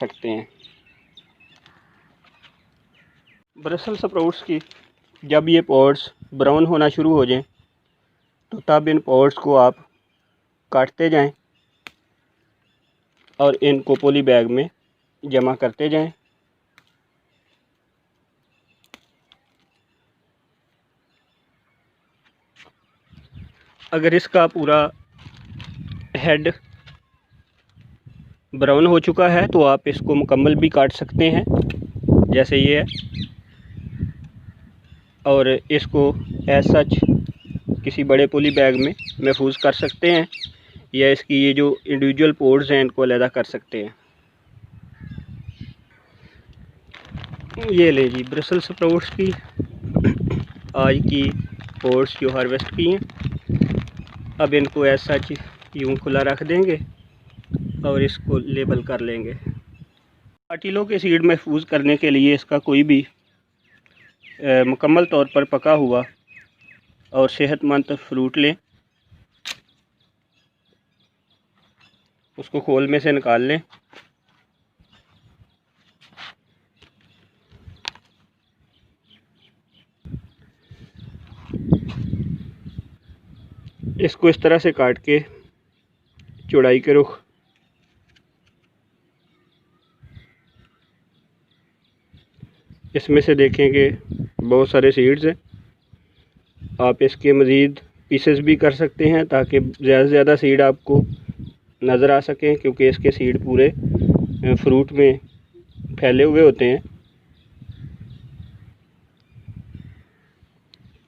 सकते हैं। Brussels sprouts की जब ये पॉड्स ब्राउन होना शुरू हो जाएं तो तब इन पॉड्स को आप काटते जाएं और इनको पॉली बैग में जमा करते जाएं। अगर इसका पूरा हेड ब्राउन हो चुका है तो आप इसको मुकम्मल भी काट सकते हैं, जैसे ये है, और इसको एज सच किसी बड़े पॉली बैग में महफूज कर सकते हैं, या इसकी ये जो इंडिविजुअल पोर्स हैं इनको अलहदा कर सकते हैं। ये ले जी ब्रसेल्स स्प्राउट्स की आज की पोर्स जो हार्वेस्ट की हैं। अब इनको एज सच यूँ खुला रख देंगे और इसको लेबल कर लेंगे। पाटिलों के सीड महफूज करने के लिए इसका कोई भी मुकम्मल तौर पर पका हुआ और सेहतमंद फ्रूट लें, उसको खोल में से निकाल लें। इसको इस तरह से काट के चौड़ाई के रुख इसमें से देखें कि बहुत सारे सीड्स हैं। आप इसके मज़ीद पीसेस भी कर सकते हैं ताकि ज़्यादा से ज़्यादा सीड आपको नज़र आ सकें, क्योंकि इसके सीड पूरे फ्रूट में फैले हुए होते हैं।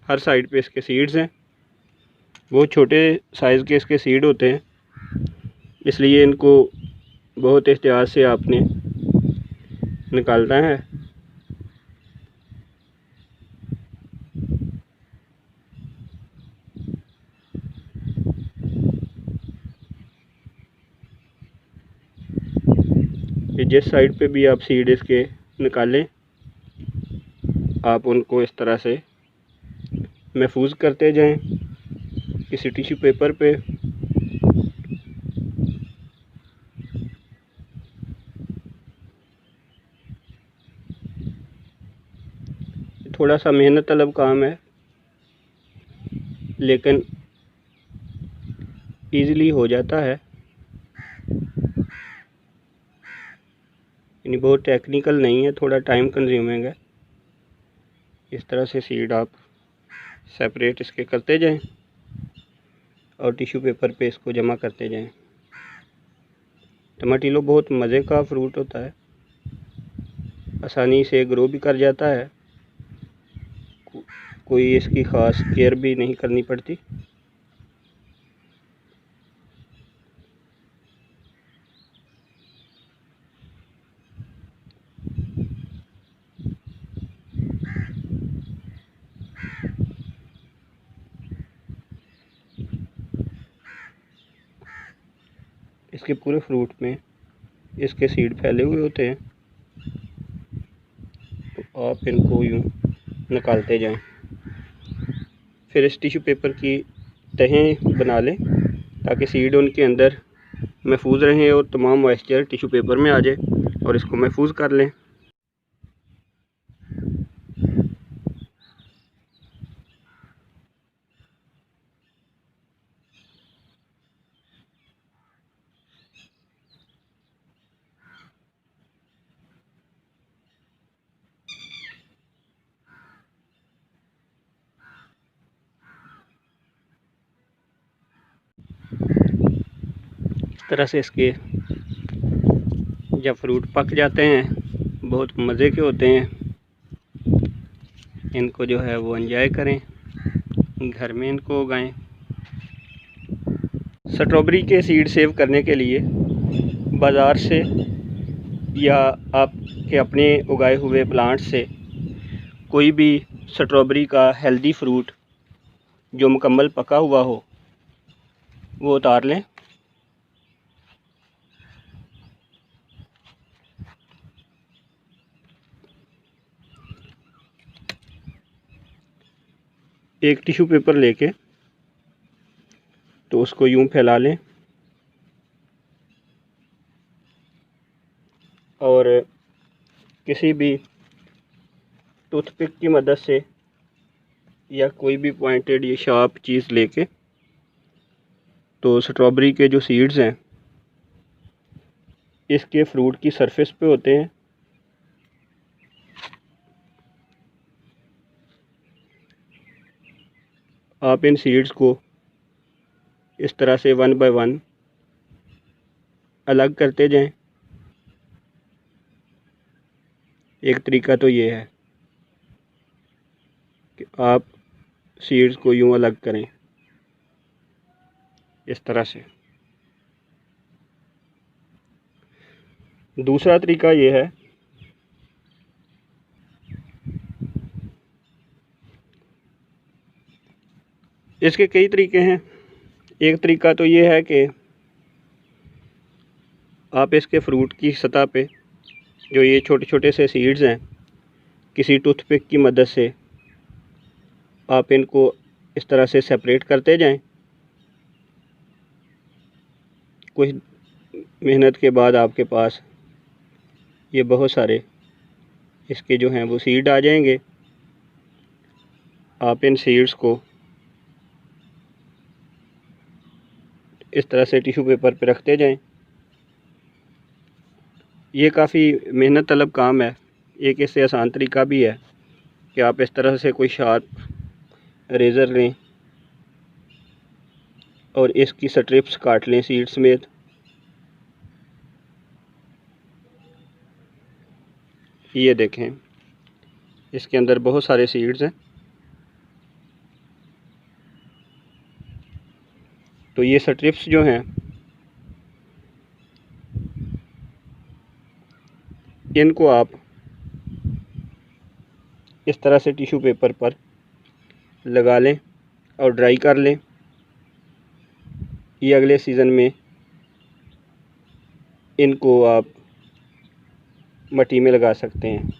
हर साइड पे इसके सीड्स हैं। बहुत छोटे साइज़ के इसके सीड होते हैं, इसलिए इनको बहुत एहतियात से आपने निकालना है। कि जिस साइड पे भी आप सीड इसके निकालें, आप उनको इस तरह से महफूज करते जाएं किसी टिश्यू पेपर पे। थोड़ा सा मेहनत तलब काम है, लेकिन ईज़िली हो जाता है। यानी बहुत टेक्निकल नहीं है, थोड़ा टाइम कंज्यूमिंग है। इस तरह से सीड आप सेपरेट इसके करते जाएं और टिश्यू पेपर पे इसको जमा करते जाएं। टमाटिलो बहुत मज़े का फ्रूट होता है, आसानी से ग्रो भी कर जाता है, कोई इसकी ख़ास केयर भी नहीं करनी पड़ती। इसके पूरे फ्रूट में इसके सीड फैले हुए होते हैं, तो आप इनको यूँ निकालते जाएं। फिर इस टिश्यू पेपर की तहें बना लें ताकि सीड उनके अंदर महफूज रहें और तमाम मॉइस्चर टिश्यू पेपर में आ जाए, और इसको महफूज कर लें। इस तरह से इसके जब फ्रूट पक जाते हैं, बहुत मज़े के होते हैं। इनको जो है वो एंजॉय करें, घर में इनको उगाएं। स्ट्रॉबेरी के सीड सेव करने के लिए बाज़ार से या आपके अपने उगाए हुए प्लांट से कोई भी स्ट्रॉबेरी का हेल्दी फ्रूट जो मुकम्मल पका हुआ हो वो उतार लें। एक टिश्यू पेपर लेके तो उसको यूं फैला लें और किसी भी टूथपिक की मदद से या कोई भी पॉइंटेड या शार्प चीज़ लेके तो स्ट्रॉबेरी के जो सीड्स हैं इसके फ्रूट की सरफेस पे होते हैं। आप इन सीड्स को इस तरह से वन बाय वन अलग करते जाएं। एक तरीका तो ये है कि आप सीड्स को यूं अलग करें इस तरह से। दूसरा तरीका ये है इसके कई तरीके हैं। एक तरीका तो ये है कि आप इसके फ्रूट की सतह पे जो ये छोटे छोटे से सीड्स हैं किसी टूथपिक की मदद से आप इनको इस तरह से सेपरेट करते जाएं। कुछ मेहनत के बाद आपके पास ये बहुत सारे इसके जो हैं वो सीड आ जाएंगे। आप इन सीड्स को इस तरह से टिश्यू पेपर पे रखते जाएं। ये काफ़ी मेहनत तलब काम है। एक इससे आसान तरीका भी है कि आप इस तरह से कोई शार्प रेज़र लें और इसकी स्ट्रिप्स काट लें सीड समेत। ये देखें इसके अंदर बहुत सारे सीड्स हैं। तो ये स्ट्रिप्स जो हैं इनको आप इस तरह से टिश्यू पेपर पर लगा लें और ड्राई कर लें। ये अगले सीज़न में इनको आप मिट्टी में लगा सकते हैं।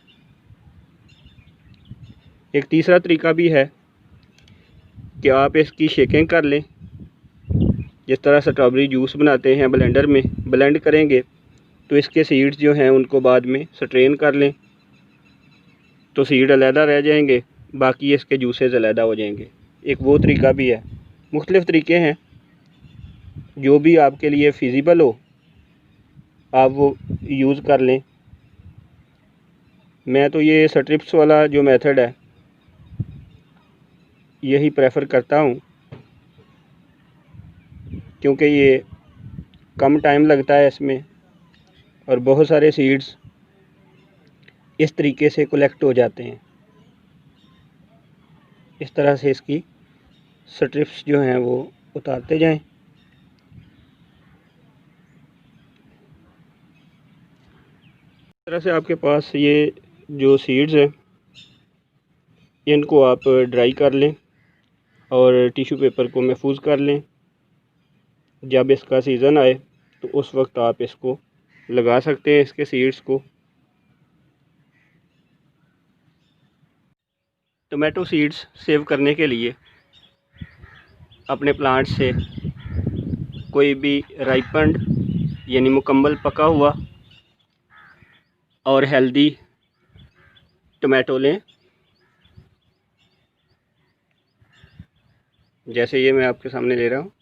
एक तीसरा तरीका भी है कि आप इसकी शेकिंग कर लें। जिस तरह स्ट्रॉबेरी जूस बनाते हैं ब्लेंडर में ब्लेंड करेंगे तो इसके सीड्स जो हैं उनको बाद में स्ट्रेन कर लें तो सीड अलहदा रह जाएंगे, बाकी इसके जूसेस अलहदा हो जाएंगे। एक वो तरीका भी है। मुख्तलिफ़ तरीके हैं, जो भी आपके लिए फिजिबल हो आप वो यूज़ कर लें। मैं तो ये स्ट्रिप्स वाला जो मेथड है यही प्रेफर करता हूँ, क्योंकि ये कम टाइम लगता है इसमें और बहुत सारे सीड्स इस तरीके से कलेक्ट हो जाते हैं। इस तरह से इसकी स्ट्रिप्स जो हैं वो उतारते जाएं। इस तरह से आपके पास ये जो सीड्स हैं इनको आप ड्राई कर लें और टिश्यू पेपर को महफूज कर लें। जब इसका सीज़न आए तो उस वक्त आप इसको लगा सकते हैं इसके सीड्स को। टोमेटो सीड्स सेव करने के लिए अपने प्लांट से कोई भी राइपन्ड यानी मुकम्मल पका हुआ और हेल्दी टोमेटो लें। जैसे ये मैं आपके सामने ले रहा हूँ।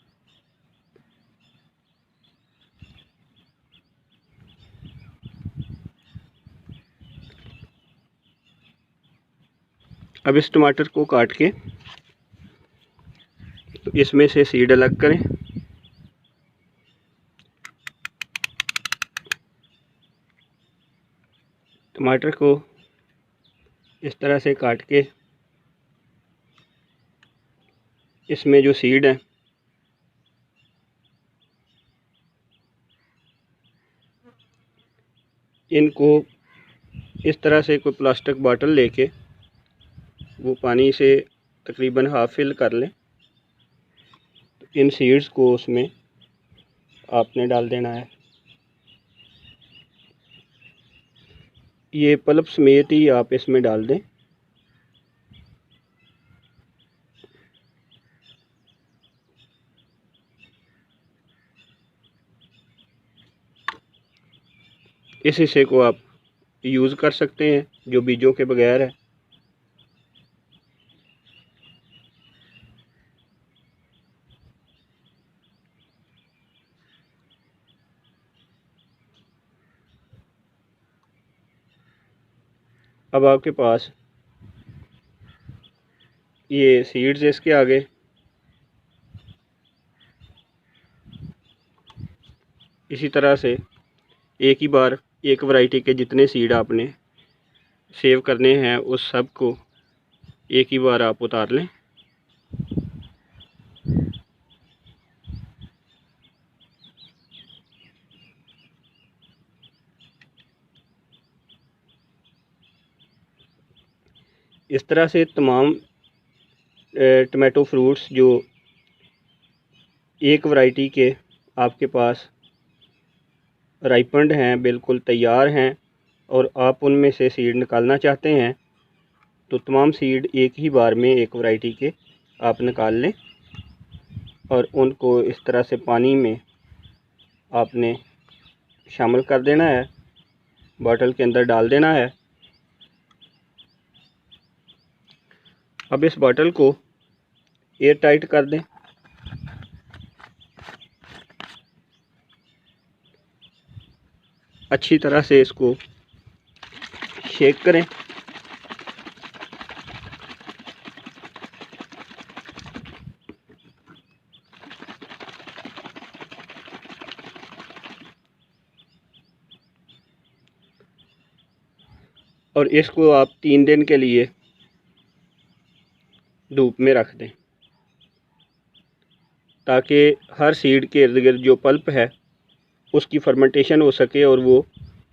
अब इस टमाटर को काट के तो इसमें से सीड अलग करें। टमाटर को इस तरह से काट के इसमें जो सीड हैं इनको इस तरह से कोई प्लास्टिक बॉटल लेके वो पानी से तकरीबन हाफ फिल कर लें। तो इन सीड्स को उसमें आपने डाल देना है। ये पल्प समेत ही आप इसमें डाल दें। इस हिस्से को आप यूज़ कर सकते हैं जो बीजों के बगैर है। अब आपके पास ये सीड्स इसके आगे इसी तरह से एक ही बार एक वैरायटी के जितने सीड आपने सेव करने हैं उस सब को एक ही बार आप उतार लें। इस तरह से तमाम टमाटो फ्रूट्स जो एक वैरायटी के आपके पास राइपन्ड हैं, बिल्कुल तैयार हैं, और आप उनमें से सीड निकालना चाहते हैं तो तमाम सीड एक ही बार में एक वैरायटी के आप निकाल लें और उनको इस तरह से पानी में आपने शामिल कर देना है, बॉटल के अंदर डाल देना है। अब इस बॉटल को एयर टाइट कर दें। अच्छी तरह से इसको शेक करें। और इसको आप 3 दिन के लिए धूप में रख दें ताकि हर सीड के इर्द गिर्द जो पल्प है उसकी फर्मेंटेशन हो सके और वो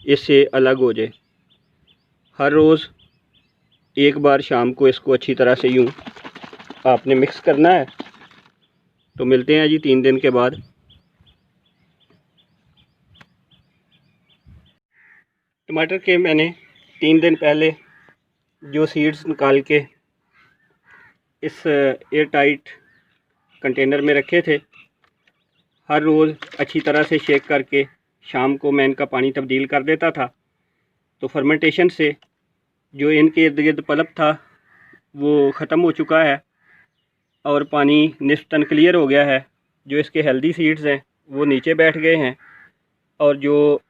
इससे अलग हो जाए। हर रोज़ एक बार शाम को इसको अच्छी तरह से यूँ आपने मिक्स करना है। तो मिलते हैं जी 3 दिन के बाद। टमाटर के मैंने 3 दिन पहले जो सीड्स निकाल के इस एयर टाइट कंटेनर में रखे थे, हर रोज़ अच्छी तरह से शेक करके शाम को मैं इनका पानी तब्दील कर देता था। तो फर्मेंटेशन से जो इनके इर्द गिर्द पल्प था वो ख़त्म हो चुका है और पानी निस्बतन क्लियर हो गया है। जो इसके हेल्दी सीड्स हैं वो नीचे बैठ गए हैं और जो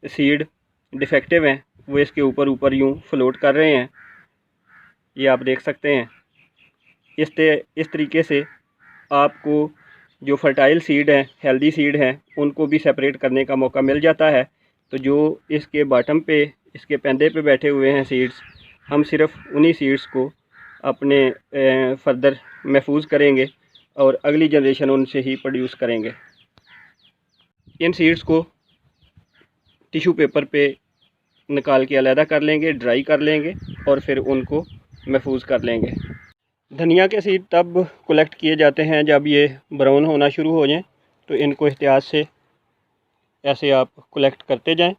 सीड डिफेक्टिव हैं वो इसके ऊपर ऊपर यूँ फ्लोट कर रहे हैं। ये आप देख सकते हैं। इस तरीके से आपको जो फर्टाइल सीड हैं, हेल्दी सीड हैं, उनको भी सेपरेट करने का मौका मिल जाता है। तो जो इसके बॉटम पे, इसके पैंदे पे बैठे हुए हैं सीड्स, हम सिर्फ उन्हीं सीड्स को अपने फर्दर महफूज करेंगे और अगली जनरेशन उनसे ही प्रोड्यूस करेंगे। इन सीड्स को टिशू पेपर पे निकाल के अलहदा कर लेंगे, ड्राई कर लेंगे और फिर उनको महफूज कर लेंगे। धनिया के सीड तब कलेक्ट किए जाते हैं जब ये ब्राउन होना शुरू हो जाएं। तो इनको एहतियात से ऐसे आप कलेक्ट करते जाएं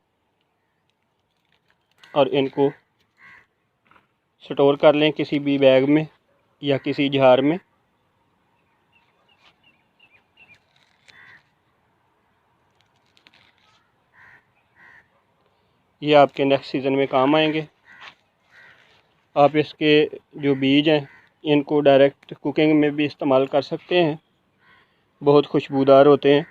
और इनको स्टोर कर लें किसी भी बैग में या किसी जार में। ये आपके नेक्स्ट सीज़न में काम आएंगे। आप इसके जो बीज हैं इनको डायरेक्ट कुकिंग में भी इस्तेमाल कर सकते हैं, बहुत खुशबूदार होते हैं।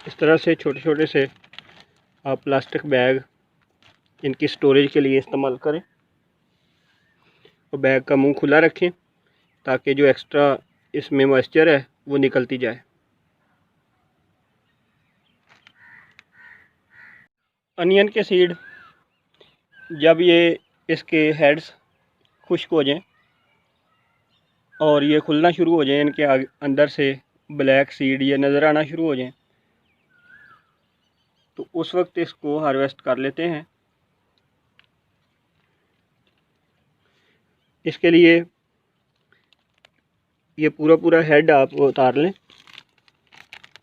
इस तरह से छोटे छोटे से आप प्लास्टिक बैग इनकी स्टोरेज के लिए इस्तेमाल करें और बैग का मुंह खुला रखें ताकि जो एक्स्ट्रा इसमें मॉइस्चर है वो निकलती जाए। अनियन के सीड जब ये इसके हेड्स खुश्क हो जाएं और ये खुलना शुरू हो जाए, इनके अंदर से ब्लैक सीड ये नज़र आना शुरू हो जाएं, तो उस वक्त इसको हार्वेस्ट कर लेते हैं। इसके लिए ये पूरा पूरा हेड आप उतार लें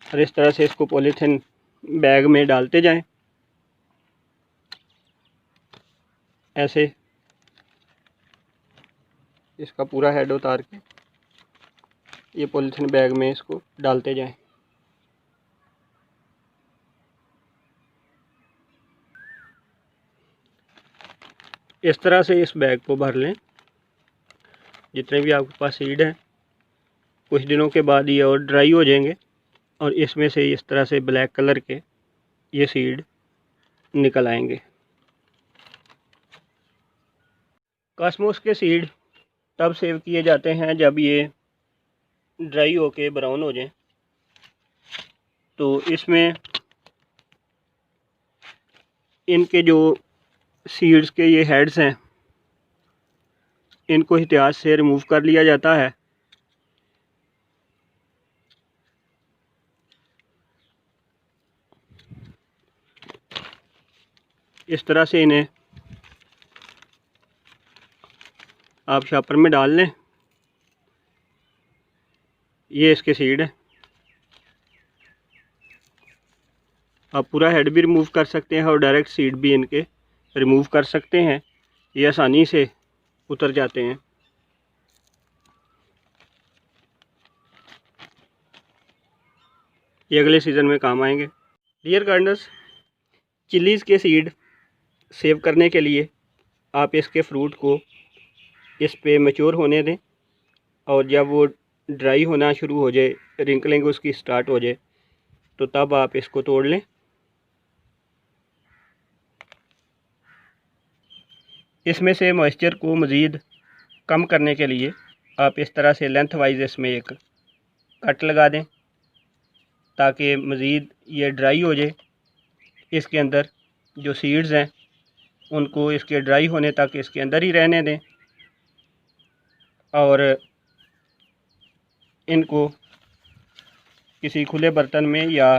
और इस तरह से इसको पॉलीथीन बैग में डालते जाएं, ऐसे इसका पूरा हेड उतार के ये पॉलीथीन बैग में इसको डालते जाएं। इस तरह से इस बैग को भर लें, जितने भी आपके पास सीड हैं। कुछ दिनों के बाद ये और ड्राई हो जाएंगे और इसमें से इस तरह से ब्लैक कलर के ये सीड निकल आएंगे। कॉस्मोस के सीड तब सेव किए जाते हैं जब ये ड्राई होके ब्राउन हो जाएं। तो इसमें इनके जो सीड्स के ये हेड्स हैं, इनको एहतियात से रिमूव कर लिया जाता है। इस तरह से इन्हें आप शॉपर में डाल लें। ये इसके सीड हैं। आप पूरा हेड भी रिमूव कर सकते हैं और डायरेक्ट सीड भी इनके रिमूव कर सकते हैं। ये आसानी से उतर जाते हैं। ये अगले सीज़न में काम आएंगे। डियर गार्डनर्स, चिलीज़ के सीड सेव करने के लिए आप इसके फ्रूट को इस पे मैच्योर होने दें और जब वो ड्राई होना शुरू हो जाए, रिंकलिंग उसकी स्टार्ट हो जाए, तो तब आप इसको तोड़ लें। इसमें से मॉइस्चर को मज़ीद कम करने के लिए आप इस तरह से लेंथ वाइज इसमें एक कट लगा दें ताकि मज़ीद ये ड्राई हो जाए। इसके अंदर जो सीड्स हैं उनको इसके ड्राई होने तक इसके अंदर ही रहने दें और इनको किसी खुले बर्तन में या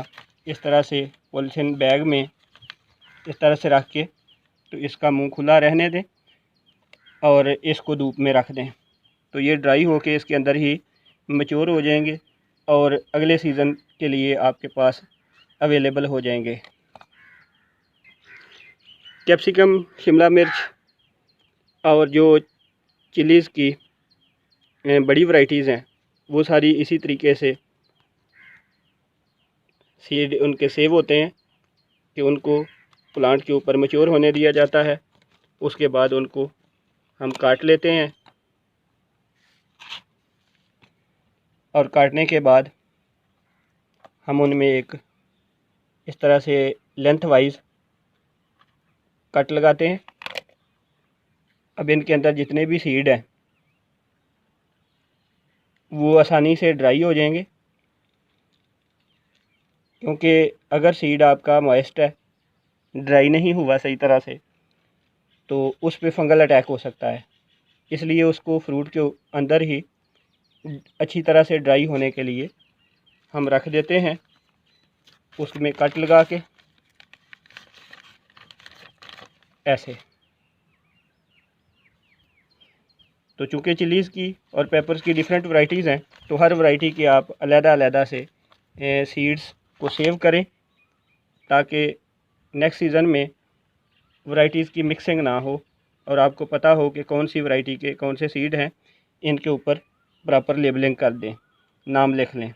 इस तरह से पॉलीथीन बैग में इस तरह से रख के तो इसका मुंह खुला रहने दें और इसको धूप में रख दें। तो ये ड्राई होके इसके अंदर ही मैच्योर हो जाएंगे और अगले सीज़न के लिए आपके पास अवेलेबल हो जाएंगे। कैप्सिकम, शिमला मिर्च और जो चिलीज़ की बड़ी वैरायटीज़ हैं वो सारी इसी तरीके से सीड उनके सेव होते हैं कि उनको प्लांट के ऊपर मैच्योर होने दिया जाता है। उसके बाद उनको हम काट लेते हैं और काटने के बाद हम उनमें एक इस तरह से लेंथ वाइज कट लगाते हैं। अब इनके अंदर जितने भी सीड हैं वो आसानी से ड्राई हो जाएंगे, क्योंकि अगर सीड आपका मॉइस्ट है, ड्राई नहीं हुआ सही तरह से, तो उस पर फंगल अटैक हो सकता है। इसलिए उसको फ्रूट के अंदर ही अच्छी तरह से ड्राई होने के लिए हम रख देते हैं, उसमें कट लगा के ऐसे। तो चूँकि चिलीज़ की और पेपर्स की डिफरेंट वैरायटीज़ हैं, तो हर वैरायटी के आप अलग-अलग से सीड्स को सेव करें ताकि नेक्स्ट सीज़न में वैरायटीज़ की मिक्सिंग ना हो और आपको पता हो कि कौन सी वैरायटी के कौन से सीड हैं। इनके ऊपर प्रॉपर लेबलिंग कर दें, नाम लिख लें।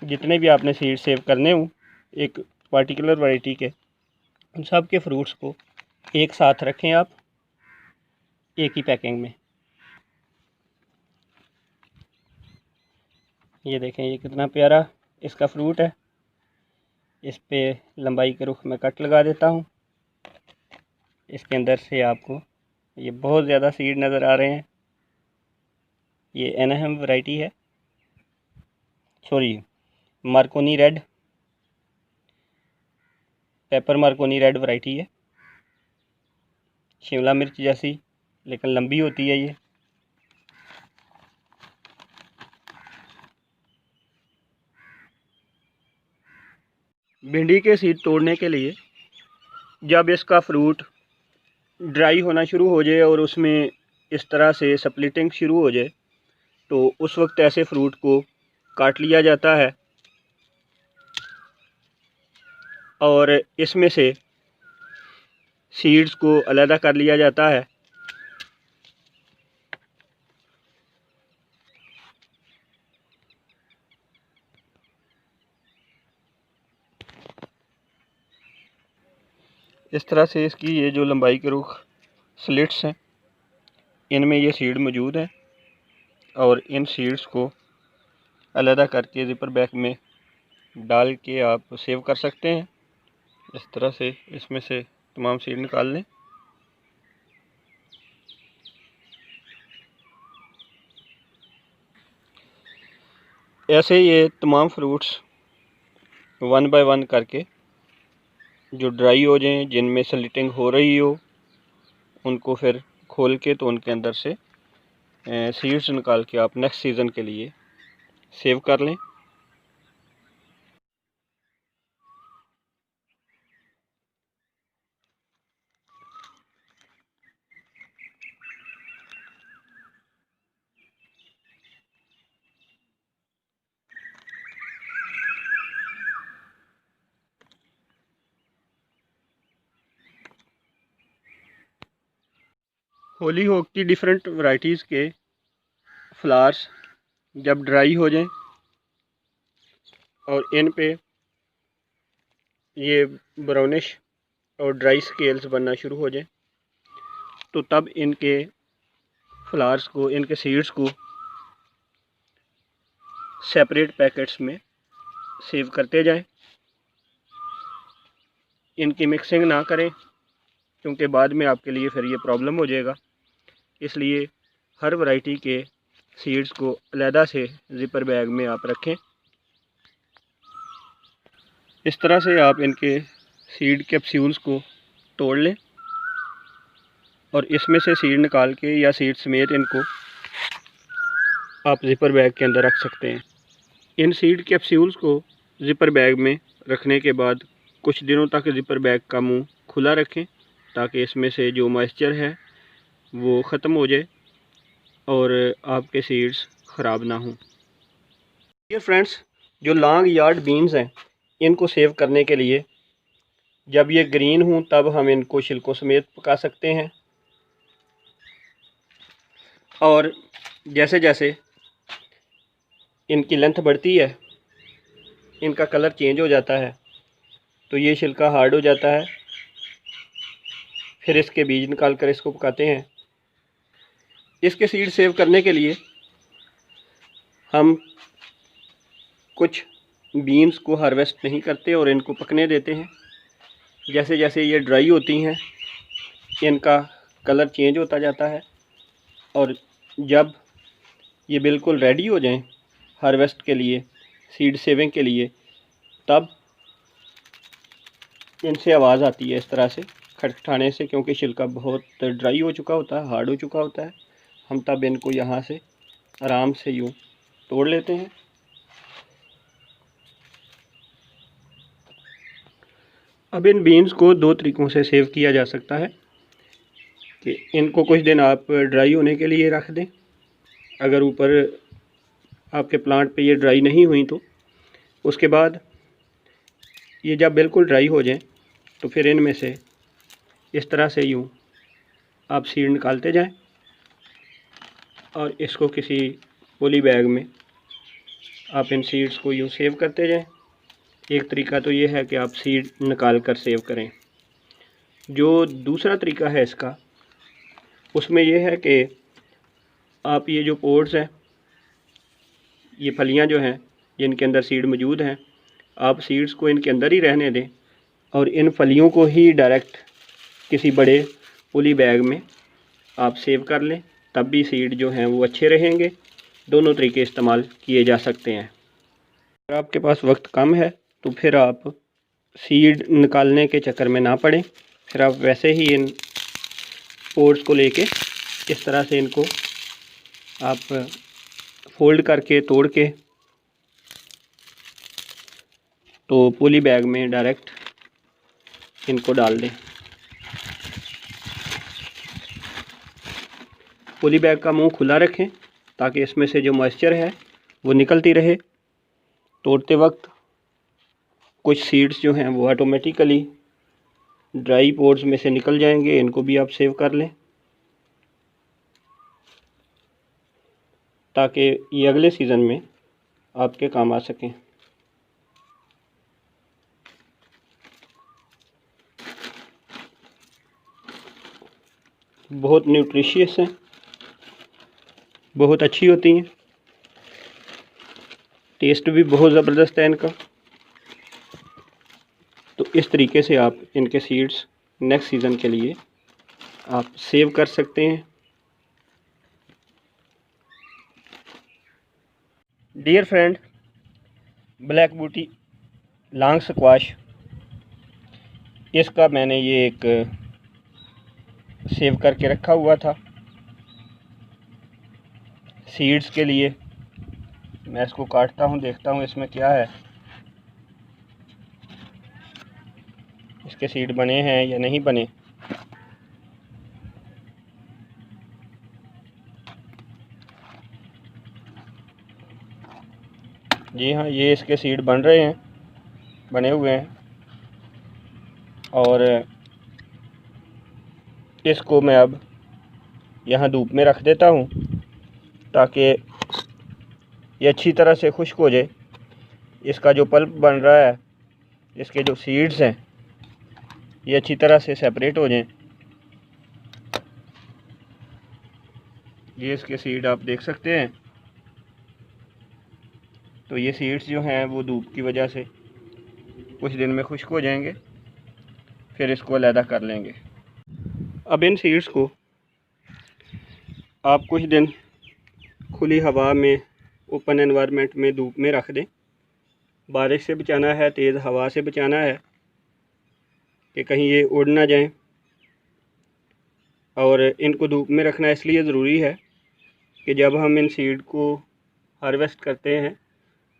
जितने भी आपने सीड सेव करने हों एक पार्टिकुलर वैरायटी के, उन सब के फ्रूट्स को एक साथ रखें आप एक ही पैकिंग में। ये देखें, ये कितना प्यारा इसका फ्रूट है। इस पे लंबाई के रुख में कट लगा देता हूँ। इसके अंदर से आपको ये बहुत ज़्यादा सीड नज़र आ रहे हैं। ये एनाहेम वैरायटी है, sorry Markovnikov red, paper Markovnikov red variety है। शिमला मिर्च जैसी लेकिन लंबी होती है ये। भिंडी के सीड तोड़ने के लिए जब इसका फ्रूट ड्राई होना शुरू हो जाए और उसमें इस तरह से स्प्लिटिंग शुरू हो जाए तो उस वक्त ऐसे फ्रूट को काट लिया जाता है और इसमें से सीड्स को अलग कर लिया जाता है। इस तरह से इसकी ये जो लंबाई के रुख स्लिट्स हैं इनमें ये सीड मौजूद है और इन सीड्स को अलग करके ज़िपर बैग में डाल के आप सेव कर सकते हैं। इस तरह से इसमें से तमाम सीड निकाल लें। ऐसे ये तमाम फ्रूट्स वन बाय वन करके जो ड्राई हो जाएं, जिनमें स्लिटिंग हो रही हो, उनको फिर खोल के तो उनके अंदर से सीड्स निकाल के आप नेक्स्ट सीज़न के लिए सेव कर लें। होली होक की डिफरेंट वैरायटीज़ के फ्लावर्स जब ड्राई हो जाएं और इन पे ये ब्राउनिश और ड्राई स्केल्स बनना शुरू हो जाएं तो तब इनके फ्लावर्स को, इनके सीड्स को सेपरेट पैकेट्स में सेव करते जाएं। इनकी मिक्सिंग ना करें क्योंकि बाद में आपके लिए फिर ये प्रॉब्लम हो जाएगा। इसलिए हर वैरायटी के सीड्स को अलहदा से ज़िपर बैग में आप रखें। इस तरह से आप इनके सीड कैप्सूल्स को तोड़ लें और इसमें से सीड निकाल के या सीड समेत इनको आप ज़िपर बैग के अंदर रख सकते हैं। इन सीड कैप्सूल्स को ज़िपर बैग में रखने के बाद कुछ दिनों तक ज़िपर बैग का मुंह खुला रखें ताकि इसमें से जो मॉइस्चर है वो ख़त्म हो जाए और आपके सीड्स ख़राब ना हों। डियर फ्रेंड्स, जो लॉन्ग यार्ड बीन्स हैं इनको सेव करने के लिए जब ये ग्रीन हों तब हम इनको छिलकों समेत पका सकते हैं और जैसे जैसे इनकी लेंथ बढ़ती है, इनका कलर चेंज हो जाता है तो ये छिलका हार्ड हो जाता है। फिर इसके बीज निकाल कर इसको पकाते हैं। इसके सीड सेव करने के लिए हम कुछ बीन्स को हार्वेस्ट नहीं करते और इनको पकने देते हैं। जैसे जैसे ये ड्राई होती हैं इनका कलर चेंज होता जाता है और जब ये बिल्कुल रेडी हो जाएं हार्वेस्ट के लिए, सीड सेविंग के लिए, तब इनसे आवाज़ आती है इस तरह से खटखटाने से, क्योंकि छिलका बहुत ड्राई हो चुका होता है, हार्ड हो चुका होता है। हम तब इनको यहाँ से आराम से यूँ तोड़ लेते हैं। अब इन बीन्स को दो तरीक़ों से सेव किया जा सकता है कि इनको कुछ दिन आप ड्राई होने के लिए रख दें। अगर ऊपर आपके प्लांट पे ये ड्राई नहीं हुई तो उसके बाद ये जब बिल्कुल ड्राई हो जाएं तो फिर इनमें से इस तरह से यूँ आप सीड निकालते जाएं और इसको किसी पॉली बैग में आप इन सीड्स को यूँ सेव करते जाएं। एक तरीका तो ये है कि आप सीड निकाल कर सेव करें। जो दूसरा तरीका है इसका, उसमें यह है कि आप ये जो पोड्स हैं, ये फलियां जो हैं जिनके अंदर सीड मौजूद हैं, आप सीड्स को इनके अंदर ही रहने दें और इन फलियों को ही डायरेक्ट किसी बड़े पॉली बैग में आप सेव कर लें। तब भी सीड जो हैं वो अच्छे रहेंगे। दोनों तरीके इस्तेमाल किए जा सकते हैं। अगर आपके पास वक्त कम है तो फिर आप सीड निकालने के चक्कर में ना पड़ें। फिर आप वैसे ही इन पोड्स को लेके इस तरह से इनको आप फोल्ड करके तो पॉली बैग में डायरेक्ट इनको डाल दें। पॉली बैग का मुंह खुला रखें ताकि इसमें से जो मॉइस्चर है वो निकलती रहे। तोड़ते वक्त कुछ सीड्स जो हैं वो ऑटोमेटिकली ड्राई पोर्स में से निकल जाएंगे, इनको भी आप सेव कर लें ताकि ये अगले सीज़न में आपके काम आ सकें। बहुत न्यूट्रिशियस हैं, बहुत अच्छी होती हैं, टेस्ट भी बहुत ज़बरदस्त है इनका। तो इस तरीके से आप इनके सीड्स नेक्स्ट सीज़न के लिए आप सेव कर सकते हैं। डियर फ्रेंड, ब्लैक बूटी लॉन्ग स्क्वाश, इसका मैंने ये एक सेव करके रखा हुआ था सीड्स के लिए। मैं इसको काटता हूँ, देखता हूँ इसमें क्या है, इसके सीड बने हैं या नहीं बने। जी हाँ, ये इसके सीड बन रहे हैं, बने हुए हैं। और इसको मैं अब यहाँ धूप में रख देता हूँ ताकि ये अच्छी तरह से खुश्क हो जाए। इसका जो पल्प बन रहा है, इसके जो सीड्स हैं ये अच्छी तरह से सेपरेट हो जाएं। ये इसके सीड आप देख सकते हैं। तो ये सीड्स जो हैं वो धूप की वजह से कुछ दिन में खुश्क हो जाएंगे, फिर इसको अलहदा कर लेंगे। अब इन सीड्स को आप कुछ दिन खुली हवा में, ओपन एनवायरनमेंट में, धूप में रख दें। बारिश से बचाना है, तेज़ हवा से बचाना है कि कहीं ये उड़ ना जाएं। और इनको धूप में रखना इसलिए ज़रूरी है कि जब हम इन सीड को हार्वेस्ट करते हैं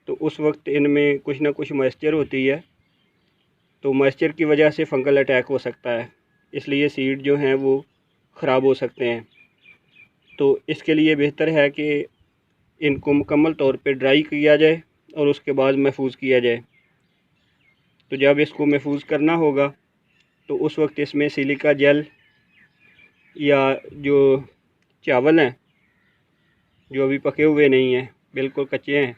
तो उस वक्त इनमें कुछ ना कुछ मॉइस्चर होती है, तो मॉइस्चर की वजह से फंगल अटैक हो सकता है, इसलिए सीड जो हैं वो ख़राब हो सकते हैं। तो इसके लिए बेहतर है कि इनको मुकम्मल तौर पे ड्राई किया जाए और उसके बाद महफूज किया जाए। तो जब इसको महफूज करना होगा तो उस वक्त इसमें सिलिका जेल या जो चावल हैं जो अभी पके हुए नहीं हैं, बिल्कुल कच्चे हैं,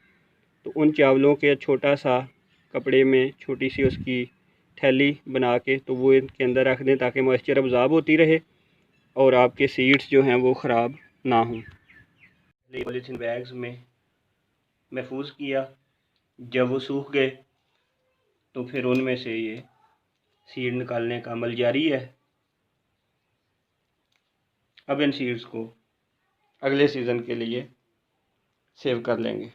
तो उन चावलों के छोटा सा कपड़े में छोटी सी उसकी थैली बना के तो वो इनके अंदर रख दें ताकि मॉइस्चर अब्ज़ॉर्ब होती रहे और आपके सीड्स जो हैं वो ख़राब ना हों। पॉलीथीन बैग्स में महफूज किया, जब वो सूख गए तो फिर उनमें से ये सीड निकालने का अमल जारी है। अब इन सीड्स को अगले सीज़न के लिए सेव कर लेंगे।